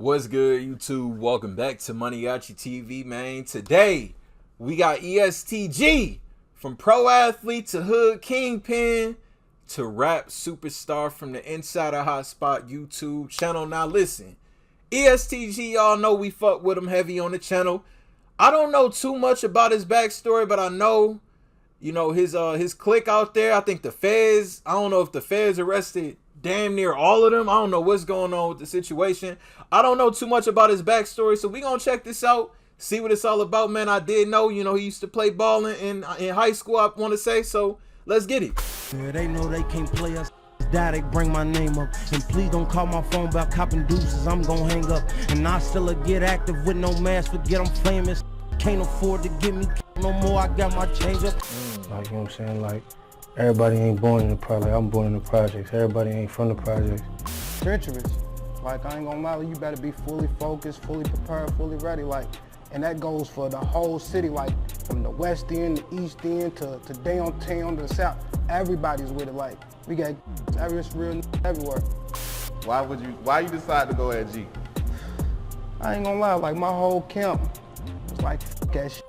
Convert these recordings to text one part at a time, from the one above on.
What's good, YouTube? Welcome back to MANIACITV, man. Today, we got EST Gee, from pro athlete to hood kingpin to rap superstar from the Insider Hotspot YouTube channel. Now listen, EST Gee, y'all know we fuck with him heavy on the channel. I don't know too much about his backstory, but I know, you know, his clique out there. I think the feds, I don't know if the feds arrested damn near all of them. I don't know what's going on with the situation. I don't know too much about his backstory, so we gonna check this out, see what it's all about, man. I did know, you know, he used to play ball in high school, I want to say, so let's get it. Yeah, they know they can't play us. Daddy, bring my name up, and please don't call my phone about copping deuces. I'm gonna hang up, and I still get active with no mask. Forget I'm famous. Can't afford to give me no more. I got my change up. Like, you know what I'm saying? Like, everybody ain't born in the project. I'm born in the projects. Everybody ain't from the projects. Treacherous. Like, I ain't gonna lie, you better be fully focused, fully prepared, fully ready. Like, and that goes for the whole city, like from the west end, the east end, to downtown, to the south. Everybody's with it. Like, we got real everywhere. Why you decide to go at G? I ain't gonna lie, like my whole camp was like, f that shit.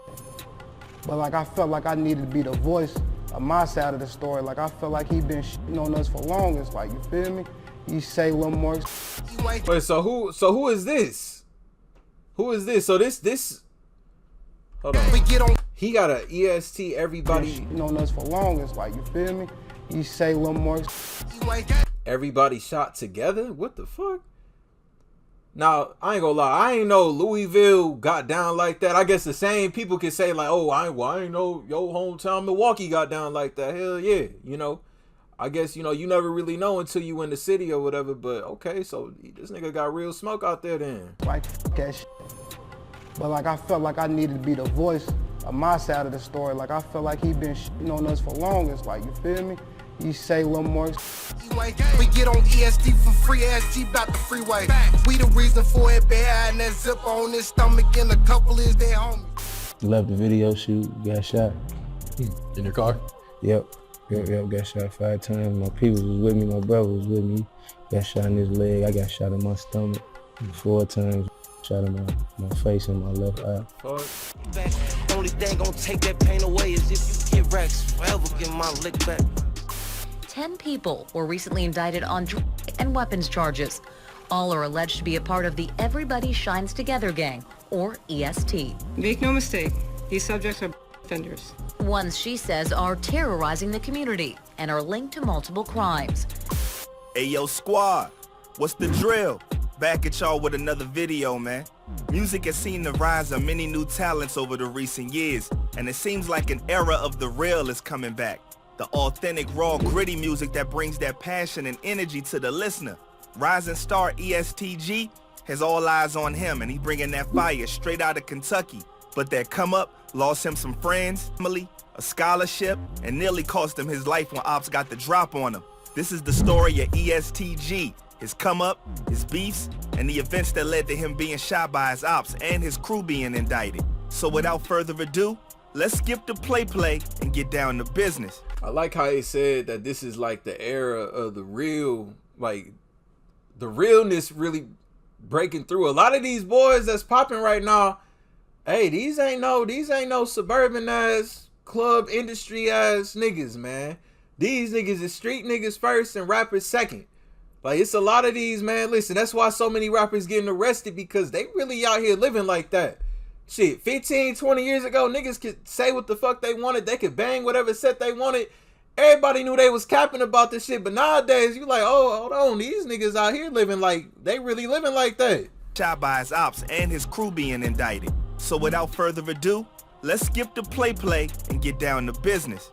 But like, I felt like I needed to be the voice of my side of the story. Like, I felt like he been shitting on us for longest. Like, you feel me? You say a little more. Wait, so who is this? Who is this? So this hold on. He got a EST everybody Known us for longest. Like, you feel me? You say a little more. Everybody shot together? What the fuck? Now, I ain't gonna lie, I ain't know Louisville got down like that. I guess the same people can say like, oh, I ain't know your hometown Milwaukee got down like that. Hell yeah, you know. I guess, you know, you never really know until you in the city or whatever, but okay, so this nigga got real smoke out there then. Like, f that shit. But like, I felt like I needed to be the voice of my side of the story. Like, I felt like he been shitting on us for longest. Like, you feel me? You say a little more. We get on EST for free, SG about the freeway. We the reason for it, bad, and that zip on his stomach, and a couple is their homies. Left the video shoot, got shot. In your car? Yep, got shot 5 times. My people was with me, my brother was with me. Got shot in his leg, I got shot in my stomach 4 times. Shot in my face and my left eye. Only thing gonna take that pain away is if you get racks forever, get my lick back. 10 people were recently indicted on drug and weapons charges. All are alleged to be a part of the Everybody Shines Together gang, or EST. Make no mistake, these subjects are offenders. Ones she says are terrorizing the community and are linked to multiple crimes. Hey yo squad, what's the drill? Back at y'all with another video, man. Music has seen the rise of many new talents over the recent years, and it seems like an era of the real is coming back. The authentic, raw, gritty music that brings that passion and energy to the listener. Rising star EST Gee has all eyes on him, and he's bringing that fire straight out of Kentucky. But that come up lost him some friends, family, a scholarship, and nearly cost him his life when ops got the drop on him. This is the story of EST Gee, his come up, his beefs, and the events that led to him being shot by his ops and his crew being indicted. So without further ado, let's skip the play and get down to business. I like how he said that this is like the era of the real, like the realness really breaking through. A lot of these boys that's popping right now, hey, these ain't no suburban ass club industry ass niggas, man. These niggas is street niggas first and rappers second. Like, it's a lot of these, man. Listen, that's why so many rappers getting arrested, because they really out here living like that. Shit, 15, 20 years ago, niggas could say what the fuck they wanted. They could bang whatever set they wanted. Everybody knew they was capping about this shit. But nowadays, you like, oh, hold on. These niggas out here living like, they really living like that. Shot by his ops and his crew being indicted. So without further ado, let's skip the play and get down to business.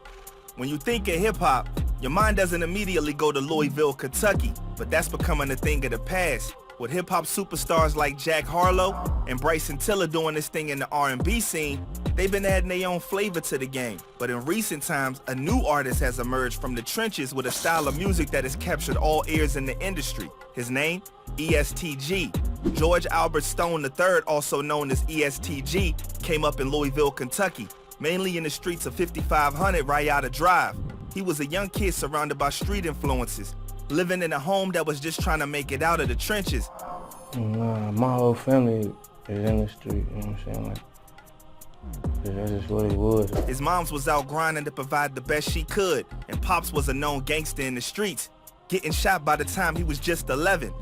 When you think of hip-hop, your mind doesn't immediately go to Louisville, Kentucky. But that's becoming a thing of the past. With hip-hop superstars like Jack Harlow and Bryson Tiller doing this thing in the R&B scene, they've been adding their own flavor to the game. But in recent times, a new artist has emerged from the trenches with a style of music that has captured all ears in the industry. His name? EST Gee. George Albert Stone III, also known as EST Gee, came up in Louisville, Kentucky, mainly in the streets of 5500 Rayada Drive. He was a young kid surrounded by street influences, living in a home that was just trying to make it out of the trenches. Nah, my whole family is in the street, you know what I'm saying? Like, that's just what it was. His moms was out grinding to provide the best she could, and Pops was a known gangster in the streets, getting shot by the time he was just 11.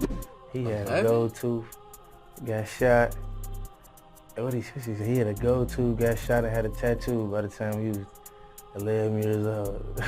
He had a gold tooth, got shot. What he said, he had a gold tooth, got shot, and had a tattoo by the time he was 11 years old.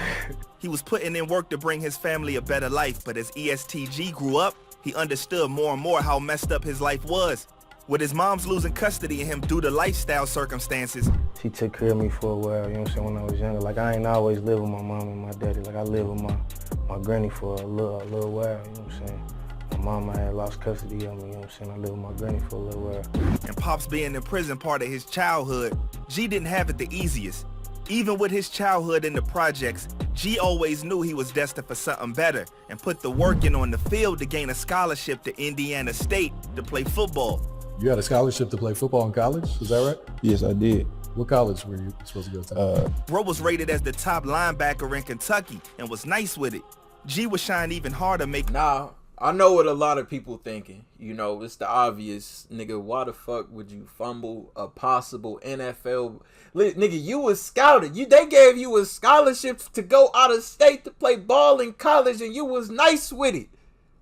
He was putting in work to bring his family a better life, but as EST Gee grew up, he understood more and more how messed up his life was. With his mom's losing custody of him due to lifestyle circumstances. She took care of me for a while, you know what I'm saying, when I was younger. Like, I ain't always lived with my mom and my daddy. Like, I lived with my granny for a little while, you know what I'm saying. My mama had lost custody of me, you know what I'm saying. I lived with my granny for a little while. And Pops being in prison part of his childhood, Gee didn't have it the easiest. Even with his childhood in the projects, Gee always knew he was destined for something better and put the work in on the field to gain a scholarship to Indiana State to play football. You had a scholarship to play football in college, is that right? Yes, I did. What college were you supposed to go to? Bro was rated as the top linebacker in Kentucky and was nice with it. Gee was shine even harder making. Nah, I know what a lot of people thinking. You know, it's the obvious. Nigga, why the fuck would you fumble a possible NFL... Nigga, you was scouted. They gave you a scholarship to go out of state to play ball in college, and you was nice with it.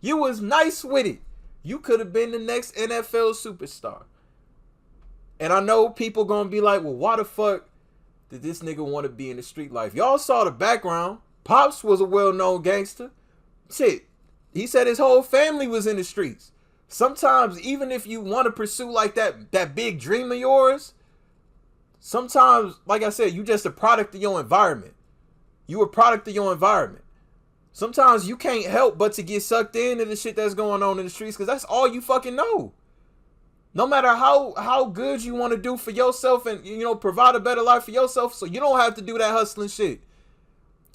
You was nice with it. You could have been the next NFL superstar. And I know people gonna be like, well, why the fuck did this nigga want to be in the street life? Y'all saw the background. Pops was a well-known gangster. Shit, he said his whole family was in the streets. Sometimes, even if you want to pursue like that big dream of yours, sometimes, like I said, you just a product of your environment. You a product of your environment. Sometimes you can't help but to get sucked into the shit that's going on in the streets because that's all you fucking know. No matter how good you want to do for yourself and, you know, provide a better life for yourself so you don't have to do that hustling shit.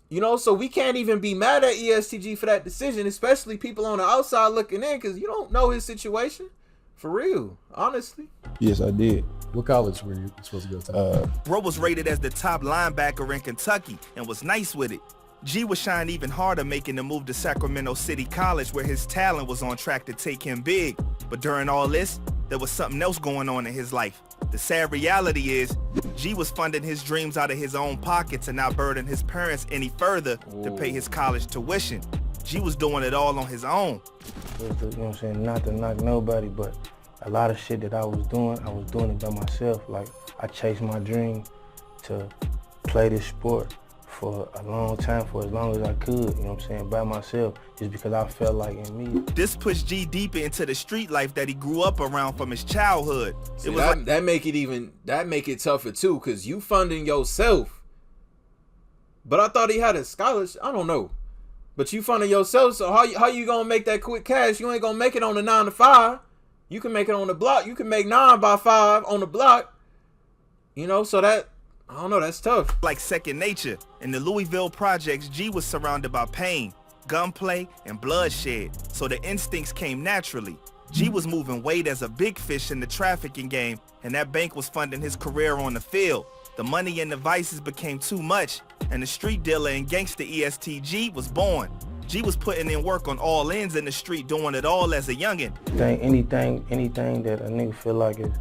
You know, so we can't even be mad at EST Gee for that decision, especially people on the outside looking in because you don't know his situation. For real, honestly. Yes, I did. What college were you supposed to go to? Bro was rated as the top linebacker in Kentucky and was nice with it. Gee was shine even harder making the move to Sacramento City College where his talent was on track to take him big. But during all this, there was something else going on in his life. The sad reality is, Gee was funding his dreams out of his own pockets and not burden his parents any further to pay his college tuition. Gee was doing it all on his own. You know what I'm saying? Not to knock nobody, but a lot of shit that I was doing it by myself. Like, I chased my dream to play this sport for a long time, for as long as I could, you know what I'm saying, by myself, just because I felt like in me. This pushed Gee deeper into the street life that he grew up around from his childhood. See, that make it tougher too, because you funding yourself. But I thought he had a scholarship. I don't know. But you funding yourself, so how you gonna make that quick cash? You ain't gonna make it on the 9 to 5. You can make it on the block. You can make 9 by 5 on the block. You know, so that, I don't know, that's tough. Like second nature. In the Louisville projects, Gee was surrounded by pain, gunplay, and bloodshed, so the instincts came naturally. Gee was moving weight as a big fish in the trafficking game, and that bank was funding his career on the field. The money and the vices became too much, and the street dealer and gangster EST Gee was born. Gee was putting in work on all ends in the street, doing it all as a youngin'. Anything that a nigga feel like is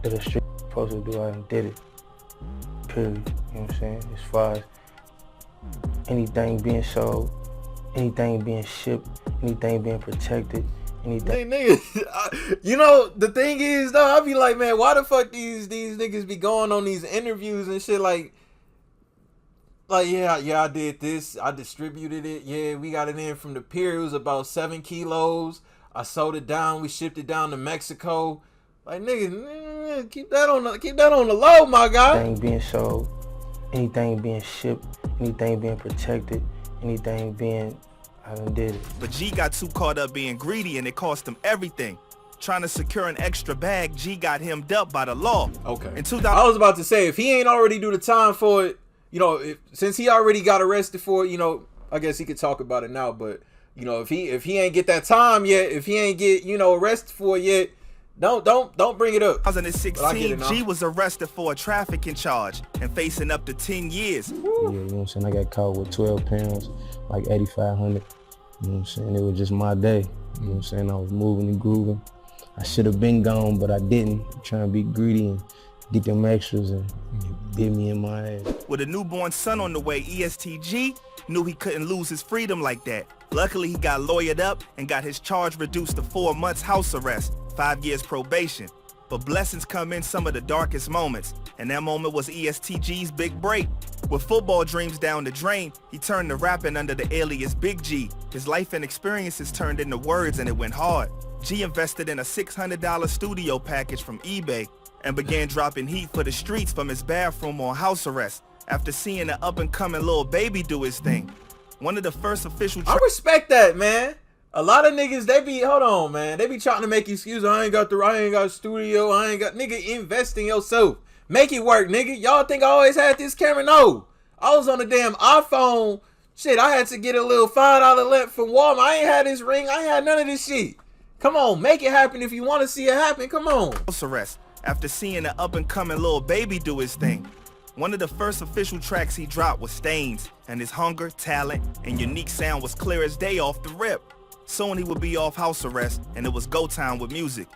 that a street supposed to do, I done did it. Period. You know what I'm saying? As far as anything being sold, anything being shipped, anything being protected, anything. Niggas, you know, the thing is though, I be like, man, why the fuck these niggas be going on these interviews and shit like yeah, I did this, I distributed it, yeah, we got it in from the pier, it was about 7 kilos, I sold it down, we shipped it down to Mexico. Like, nigga, keep that on the low, my guy. Anything being sold, anything being shipped, anything being protected, anything being, I done did it. But Gee got too caught up being greedy and it cost him everything. Trying to secure an extra bag, Gee got hemmed up by the law. Okay. I was about to say, if he ain't already do the time for it, you know, since he already got arrested for it, you know, I guess he could talk about it now, but, you know, if he ain't get that time yet, if he ain't get, you know, arrested for it yet, don't bring it up. 2016, Gee was arrested for a trafficking charge and facing up to 10 years. Yeah, you know what I'm saying? I got caught with 12 pounds, like 8,500. You know what I'm saying? It was just my day. You know what I'm saying? I was moving and grooving. I should have been gone, but I didn't. I'm trying to be greedy and get them extras and bit me in my ass. With a newborn son on the way, EST Gee knew he couldn't lose his freedom like that. Luckily, he got lawyered up and got his charge reduced to 4 months house arrest, 5 years probation. But blessings come in some of the darkest moments, and that moment was EST Gee's big break. With football dreams down the drain, he turned to rapping under the alias Big G. His life and experiences turned into words and it went hard. G invested in a $600 studio package from eBay and began dropping heat for the streets from his bathroom on house arrest after seeing an up-and-coming Lil Baby do his thing. One of the first official... I respect that, man. A lot of niggas, they be, hold on, man. They be trying to make excuses. I ain't got a studio. I ain't got, nigga, invest in yourself. Make it work, nigga. Y'all think I always had this camera? No. I was on the damn iPhone. Shit, I had to get a little $5 lamp from Walmart. I ain't had this ring. I ain't had none of this shit. Come on, make it happen if you want to see it happen. Come on. House arrest after seeing an up-and-coming Lil Baby do his thing. One of the first official tracks he dropped was Stains, and his hunger, talent, and unique sound was clear as day off the rip. Soon he would be off house arrest, and it was go time with music.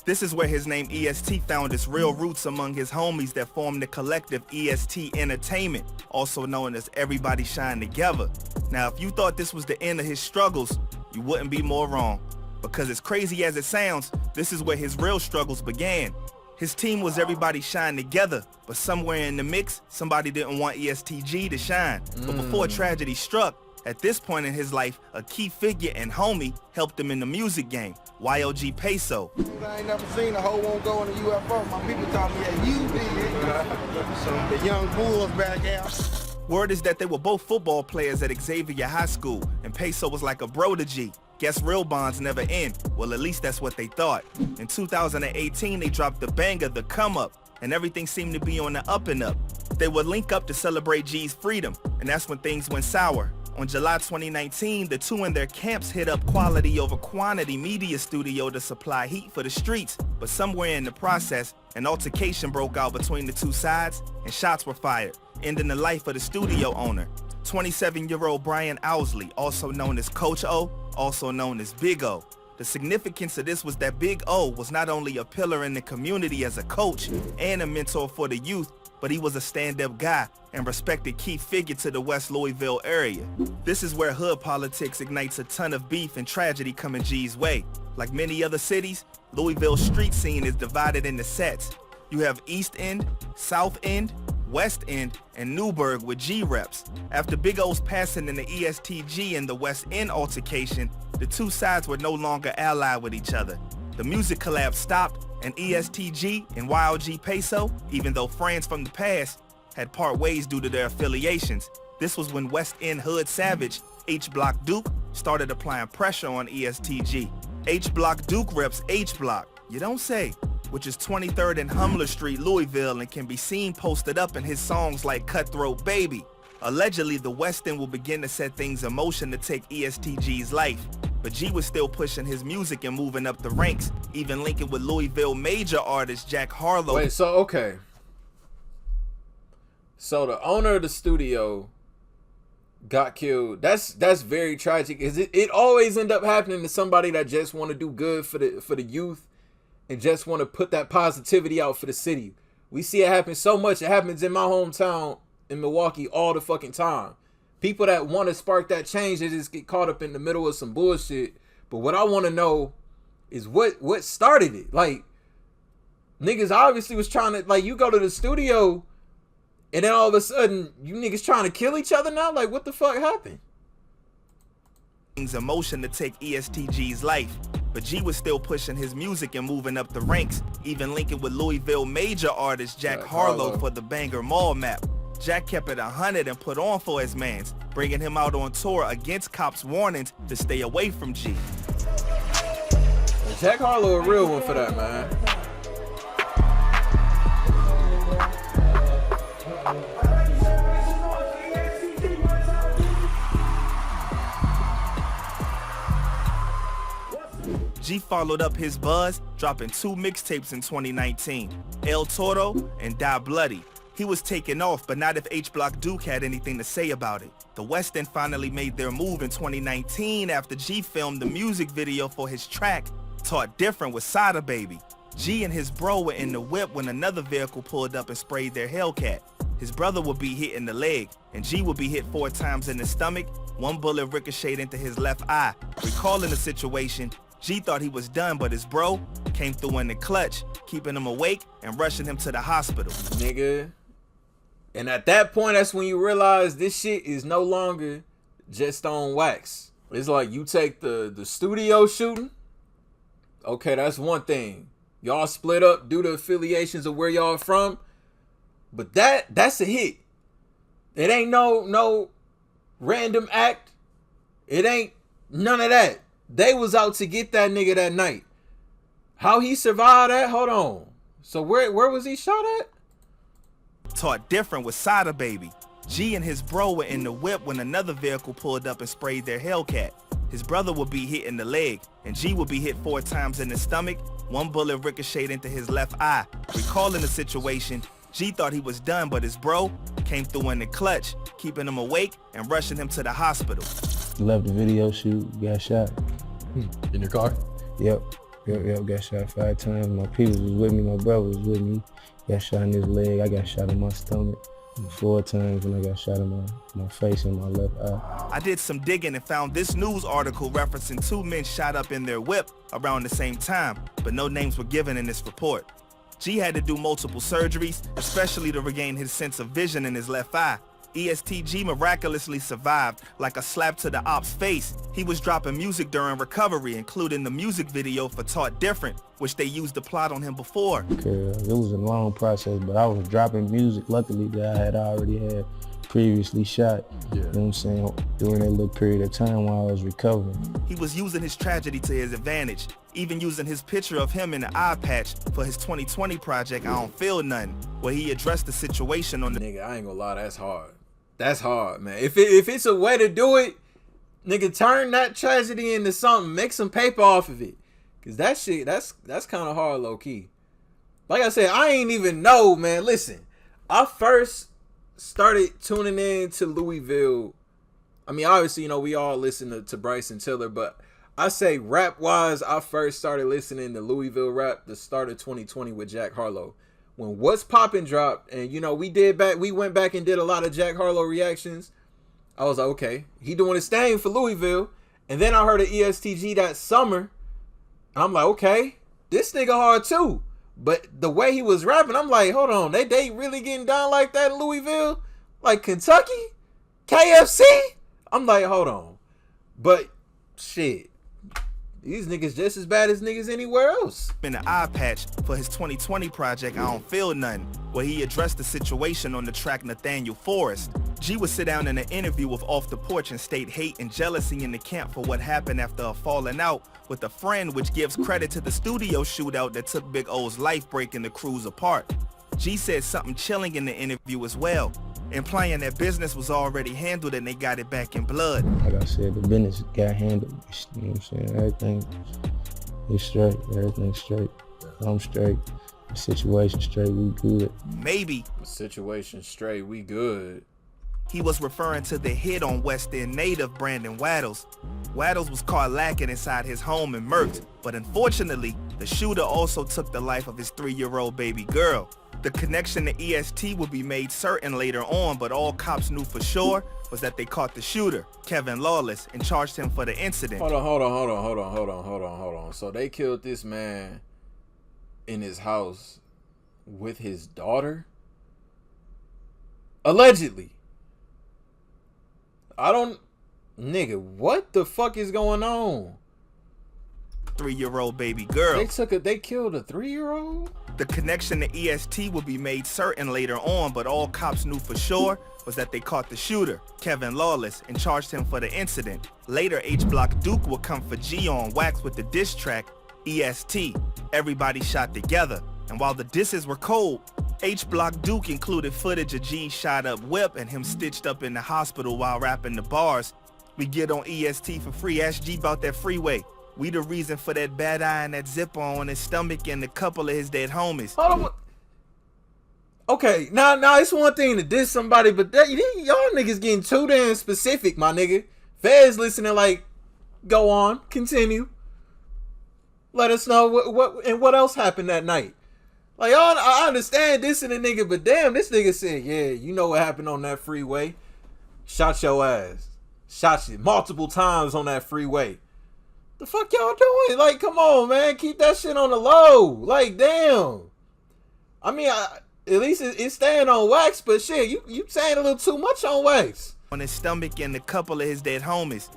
This is where his name EST found its real roots among his homies that formed the collective EST Entertainment, also known as Everybody Shine Together. Now, if you thought this was the end of his struggles, you wouldn't be more wrong. Because as crazy as it sounds, this is where his real struggles began. His team was Everybody Shine Together, but somewhere in the mix, somebody didn't want EST Gee to shine. But before tragedy struck, at this point in his life, a key figure and homie helped him in the music game, YOG Peso. I ain't never seen a hoe won't go in a UFO. My people taught me that you did. The young bulls back out. Word is that they were both football players at Xavier High School, and Peso was like a bro to G. Guess real bonds never end. Well, at least that's what they thought. In 2018, they dropped the banger, The Come Up, and everything seemed to be on the up and up. They would link up to celebrate G's freedom, and that's when things went sour. On July 2019, the two and their camps hit up Quality Over Quantity Media Studio to supply heat for the streets, but somewhere in the process, an altercation broke out between the two sides, and shots were fired, ending the life of the studio owner. 27-year-old Brian Owsley, also known as Coach O, also known as Big O. The significance of this was that Big O was not only a pillar in the community as a coach and a mentor for the youth, but he was a stand-up guy and respected key figure to the West Louisville area. This is where hood politics ignites a ton of beef and tragedy coming G's way. Like many other cities, Louisville's street scene is divided into sets. You have East End, South End, West End, and Newburgh with G reps. After Big O's passing in the EST Gee and the West End altercation, the two sides were no longer allied with each other. The music collab stopped, and EST Gee and YOG Peso, even though friends from the past, had part ways due to their affiliations. This was when West End hood savage H Block Duke started applying pressure on EST Gee. H Block Duke reps H Block, you don't say, which is 23rd and Humler Street, Louisville, and can be seen posted up in his songs like Cutthroat Baby. Allegedly, the West End will begin to set things in motion to take EST Gee's life. But G was still pushing his music and moving up the ranks, even linking with Louisville major artist Jack Harlow. Wait, so, okay. So the owner of the studio got killed. That's very tragic. It always end up happening to somebody that just want to do good for the youth and just want to put that positivity out for the city. We see it happen so much. It happens in my hometown in Milwaukee all the fucking time. People that want to spark that change, they just get caught up in the middle of some bullshit. But what I want to know is what started it. Like, niggas obviously was trying to, like, you go to the studio and then all of a sudden you niggas trying to kill each other now? Like, what the fuck happened? Things in motion to take EST Gee's life. But G was still pushing his music and moving up the ranks, even linking with Louisville major artist Jack Harlow for the banger Mall Map. Jack kept it 100 and put on for his mans, bringing him out on tour against cops' warnings to stay away from G. Jack Harlow a real one for that, man. G followed up his buzz, dropping 2 mixtapes in 2019, El Toro and Die Bloody. He was taken off, but not if H Block Duke had anything to say about it. The West End finally made their move in 2019 after Gee filmed the music video for his track, Taught Different with Sada Baby. Gee and his bro were in the whip when another vehicle pulled up and sprayed their Hellcat. His brother would be hit in the leg, and Gee would be hit 4 times in the stomach. One bullet ricocheted into his left eye. Recalling the situation, Gee thought he was done, but his bro came through in the clutch, keeping him awake and rushing him to the hospital. Nigga. And at that point, that's when you realize this shit is no longer just on wax. It's like you take the studio shooting. Okay, that's one thing. Y'all split up due to affiliations of where y'all from. But that's a hit. It ain't no random act. It ain't none of that. They was out to get that nigga that night. How he survived that? Hold on. So where was he shot at? Taught Different with Sada Baby. Gee and his bro were in the whip when another vehicle pulled up and sprayed their Hellcat. His brother would be hit in the leg, and Gee would be hit 4 times in the stomach. One bullet ricocheted into his left eye. Recalling the situation, Gee thought he was done, but his bro came through in the clutch, keeping him awake and rushing him to the hospital. Left the video shoot, got shot. In your car? Yep, got shot 5 times. My people was with me, my brother was with me. Got shot in his leg, I got shot in my stomach 4 times, and I got shot in my face and my left eye. I did some digging and found this news article referencing 2 men shot up in their whip around the same time, but no names were given in this report. Gee had to do multiple surgeries, especially to regain his sense of vision in his left eye. EST Gee miraculously survived, like a slap to the op's face. He was dropping music during recovery, including the music video for Taught Different, which they used to plot on him before. It was a long process, but I was dropping music, luckily, that I had already had previously shot, you know what I'm saying, during that little period of time while I was recovering. He was using his tragedy to his advantage, even using his picture of him in the eye patch for his 2020 project, I Don't Feel Nothing, where he addressed the situation on the... Nigga, I ain't gonna lie, that's hard. That's hard, man. If it's a way to do it, nigga, turn that tragedy into something. Make some paper off of it. Cause that shit, that's kind of hard, low key. Like I said, I ain't even know, man. Listen, I first started tuning in to Louisville. I mean, obviously, you know, we all listen to Bryson Tiller, but I say rap wise, I first started listening to Louisville rap the start of 2020 with Jack Harlow. When What's Poppin' dropped, and you know, we went back and did a lot of Jack Harlow reactions. I was like, okay, he doing his thing for Louisville. And then I heard of EST Gee that summer. And I'm like, okay, this nigga hard too. But the way he was rapping, I'm like, hold on, they really getting down like that in Louisville? Like Kentucky? KFC? I'm like, hold on. But shit, these niggas just as bad as niggas anywhere else. In the eye patch for his 2020 project, I Don't Feel Nothing, where he addressed the situation on the track Nathaniel Forrest. Gee would sit down in an interview with Off the Porch and state hate and jealousy in the camp for what happened after a falling out with a friend, which gives credit to the studio shootout that took Big O's life, breaking the crews apart. Gee said something chilling in the interview as well, implying that business was already handled and they got it back in blood. Like I said, the business got handled, you know what I'm saying? Everything is straight, everything's straight. I'm straight, the situation straight, we good. Maybe. The situation straight, we good. He was referring to the hit on West End native Brandon Waddles. Waddles was caught lacking inside his home and murked, but unfortunately, the shooter also took the life of his 3-year-old baby girl. The connection to EST would be made certain later on, but all cops knew for sure was that they caught the shooter, Kevin Lawless, and charged him for the incident. Hold on. So they killed this man in his house with his daughter? Allegedly. Nigga, what the fuck is going on? 3-year-old baby girl. They killed a 3-year-old? The connection to EST would be made certain later on, but all cops knew for sure was that they caught the shooter, Kevin Lawless, and charged him for the incident. Later, H Block Duke would come for Gee on wax with the diss track, EST, Everybody Shot Together. And while the disses were cold, H Block Duke included footage of Gee shot up whip and him stitched up in the hospital while rapping the bars. We get on EST for free, ask Gee about that freeway. We the reason for that bad eye and that zipper on his stomach and a couple of his dead homies. Hold on. Okay, now it's one thing to diss somebody, but y'all niggas getting too damn specific, my nigga. Feds listening like, go on, continue. Let us know what else happened that night. Like, I understand dissing a nigga, but damn, this nigga said, yeah, you know what happened on that freeway. Shot your ass. Shot you multiple times on that freeway. The fuck y'all doing? Like, come on, man. Keep that shit on the low. Like, damn. I mean, at least it's staying on wax, but shit, you saying a little too much on wax. On his stomach and a couple of his dead homies.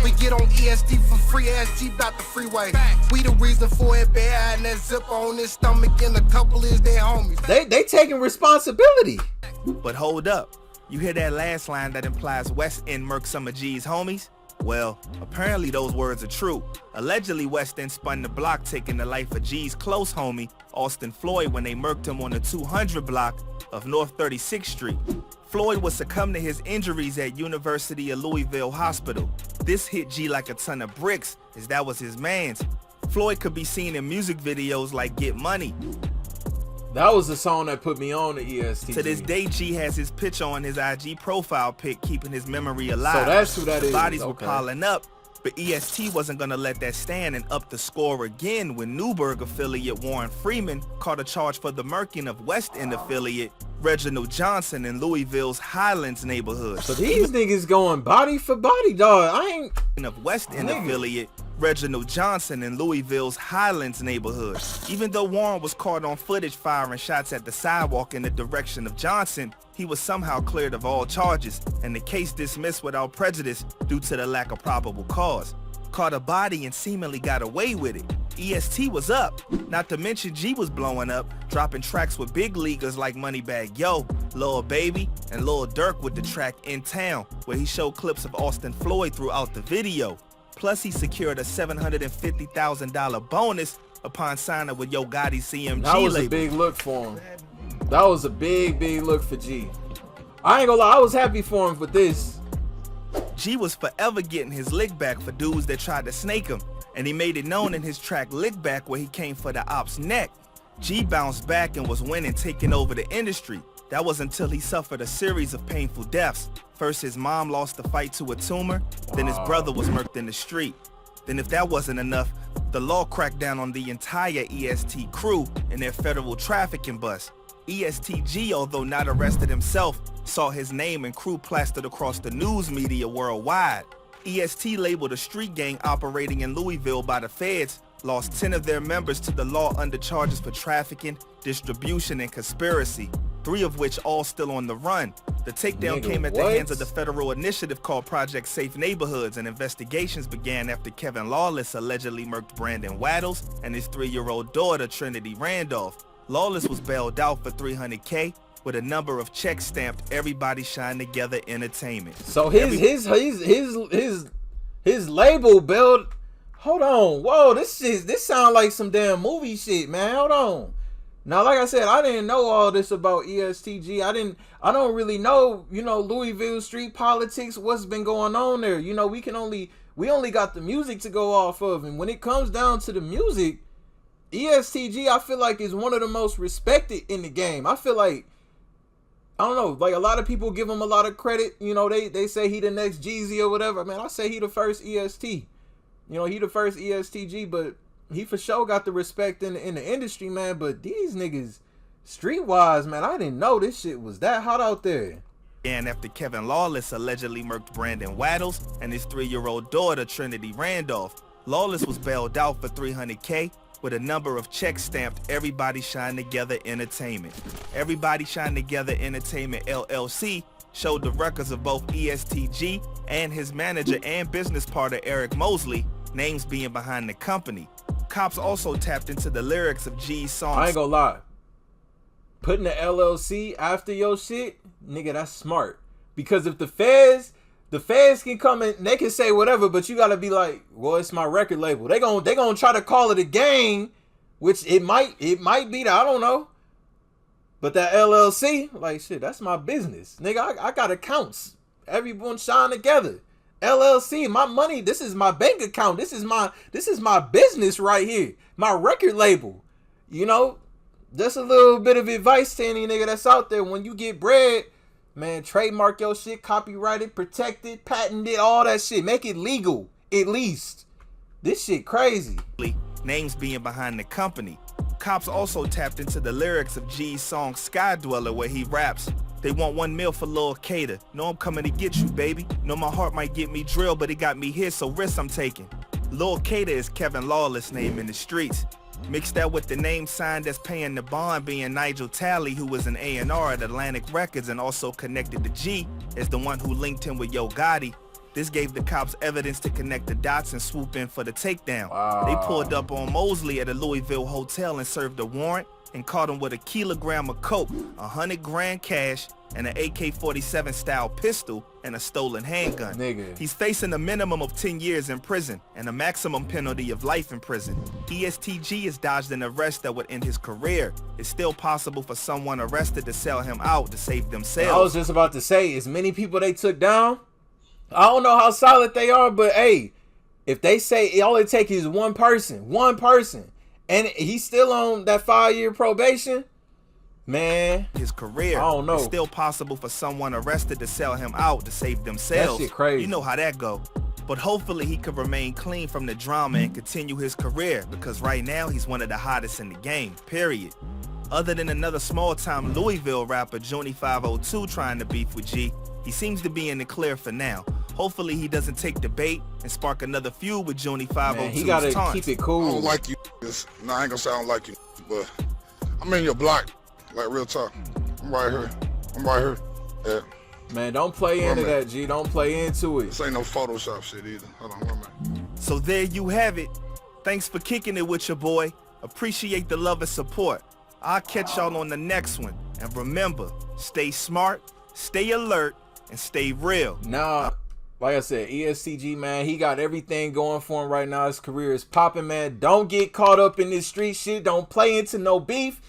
We get on EST for free ass G about the freeway. We the reason for it bad and that zipper on his stomach and a couple of his dead homies. They taking responsibility. But hold up. You hear that last line that implies West End murked some of G's homies? Well, apparently those words are true. Allegedly, West End spun the block, taking the life of G's close homie, Austin Floyd, when they murked him on the 200 block of North 36th Street. Floyd would succumb to his injuries at University of Louisville Hospital. This hit G like a ton of bricks, as that was his man's. Floyd could be seen in music videos like Get Money. That was the song that put me on the EST. To this day, G has his picture on his IG profile pic, keeping his memory alive. So that's who that is. Bodies were piling up, but EST wasn't gonna let that stand and up the score again when Newburgh affiliate Warren Freeman caught a charge for the murking of West End affiliate Reginald Johnson in Louisville's Highlands neighborhood. So these niggas going body for body, dog. I ain't of West End affiliate Reginald Johnson in Louisville's Highlands neighborhood. Even though Warren was caught on footage firing shots at the sidewalk in the direction of Johnson, he was somehow cleared of all charges and the case dismissed without prejudice due to the lack of probable cause. Caught a body and seemingly got away with it. EST was up, not to mention G was blowing up, dropping tracks with big leaguers like Moneybagg Yo, Lil Baby, and Lil Durk with the track In Town, where he showed clips of Austin Floyd throughout the video. Plus, he secured a $750,000 bonus upon signing with Yo Gotti's CMG That was label. a big look for him. That was a big look for G. I ain't gonna lie, I was happy for him for this. G was forever getting his lick back for dudes that tried to snake him, and he made it known in his track Lick Back where he came for the op's neck. G bounced back and was winning, taking over the industry. That was until he suffered a series of painful deaths. First, his mom lost the fight to a tumor, then his brother was murked in the street. Then if that wasn't enough, the law cracked down on the entire EST crew in their federal trafficking bust. EST Gee, although not arrested himself, saw his name and crew plastered across the news media worldwide. EST, labeled a street gang operating in Louisville by the feds, lost 10 of their members to the law under charges for trafficking, distribution, and conspiracy, 3 of which all still on the run. The takedown came at the hands of the federal initiative called Project Safe Neighborhoods, and investigations began after Kevin Lawless allegedly murked Brandon Waddles and his 3-year-old daughter, Trinity Randolph. Lawless was bailed out for $300K with a number of checks stamped Everybody Shine Together Entertainment. So his label build. Hold on, whoa, this sound like some damn movie shit, man. Hold on. Now, like I said, I didn't know all this about EST Gee. I don't really know, Louisville street politics, what's been going on there. We only got the music to go off of, and when it comes down to the music, EST Gee, I feel like is one of the most respected in the game. I feel like, I don't know, like a lot of people give him a lot of credit. They say he the next Jeezy or whatever. Man, I say he the first EST. He the first EST Gee, but he for sure got the respect in the industry, man. But these niggas, streetwise, man, I didn't know this shit was that hot out there. And after Kevin Lawless allegedly murked Brandon Waddles and his 3-year-old daughter, Trinity Randolph, Lawless was bailed out for $300K with a number of checks stamped Everybody Shine Together Entertainment. Everybody Shine Together Entertainment LLC showed the records of both EST Gee and his manager and business partner Eric Mosley, names being behind the company. Cops also tapped into the lyrics of Gee's songs. I ain't gonna lie. Putting the LLC after your shit, nigga, that's smart. Because if the feds can come and they can say whatever, but you gotta be like, well, it's my record label. They gonna try to call it a gang, which it might be that, I don't know. But that LLC, like shit, that's my business. Nigga, I got accounts. Everyone shine together. LLC, my money, this is my bank account. This is my business right here. My record label. just a little bit of advice to any nigga that's out there. When you get bread, man, trademark your shit, copyright it, protect it, patent it, all that shit. Make it legal, at least. This shit crazy. Names being behind the company. Cops also tapped into the lyrics of Gee's song Sky Dweller, where he raps, "They want 1 mil for Lil' Cater. Know I'm coming to get you, baby. Know my heart might get me drilled, but it got me here, so risk I'm taking." Lil' Cater is Kevin Lawless' name in the streets. Mix that with the name sign that's paying the bond being Nigel Talley, who was an A&R at Atlantic Records and also connected to Gee as the one who linked him with Yo Gotti. This gave the cops evidence to connect the dots and swoop in for the takedown. Wow. They pulled up on Mosley at a Louisville hotel and served a warrant and caught him with a kilogram of coke, 100 grand cash, and an AK-47 style pistol and a stolen handgun. Nigga. He's facing a minimum of 10 years in prison and a maximum penalty of life in prison. EST Gee has dodged an arrest that would end his career. It's still possible for someone arrested to sell him out to save themselves. I was just about to say, as many people they took down, I don't know how solid they are, but hey, if they say all it takes is one person, and he's still on that 5-year probation, man, his career. I don't know. It's still possible for someone arrested to sell him out to save themselves. That shit crazy. You know how that go. But hopefully he could remain clean from the drama and continue his career, because right now he's one of the hottest in the game, period. Other than another small-time Louisville rapper, Junie 502, trying to beef with Gee, he seems to be in the clear for now. Hopefully he doesn't take the bait and spark another feud with Junie 502's man, he gotta taunts. keep it cool. I don't like you. No, I ain't gonna say I don't like you, but I'm in your block, like real talk. I'm right here. Yeah. Man, don't play into that, G. Don't play into it. This ain't no Photoshop shit either. Hold on, where am I? So there you have it. Thanks for kicking it with your boy. Appreciate the love and support. I'll catch y'all on the next one. And remember, stay smart, stay alert, and stay real. Nah, like I said, EST Gee, man, he got everything going for him right now. His career is popping, man. Don't get caught up in this street shit. Don't play into no beef.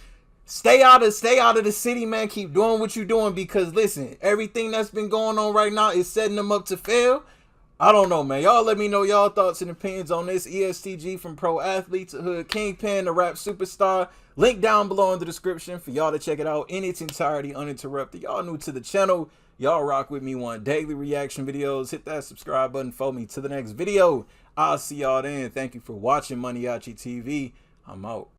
Stay out of the city, man. Keep doing what you're doing, because listen, everything that's been going on right now is setting them up to fail. I don't know, man. Y'all let me know y'all thoughts and opinions on this. EST Gee, from pro athlete to hood kingpin to rap superstar. Link down below in the description for y'all to check it out in its entirety, uninterrupted. Y'all new to the channel, y'all rock with me, want daily reaction videos, hit that subscribe button for me. To the next video, I'll see y'all then. Thank you for watching Maniaci TV. I'm out.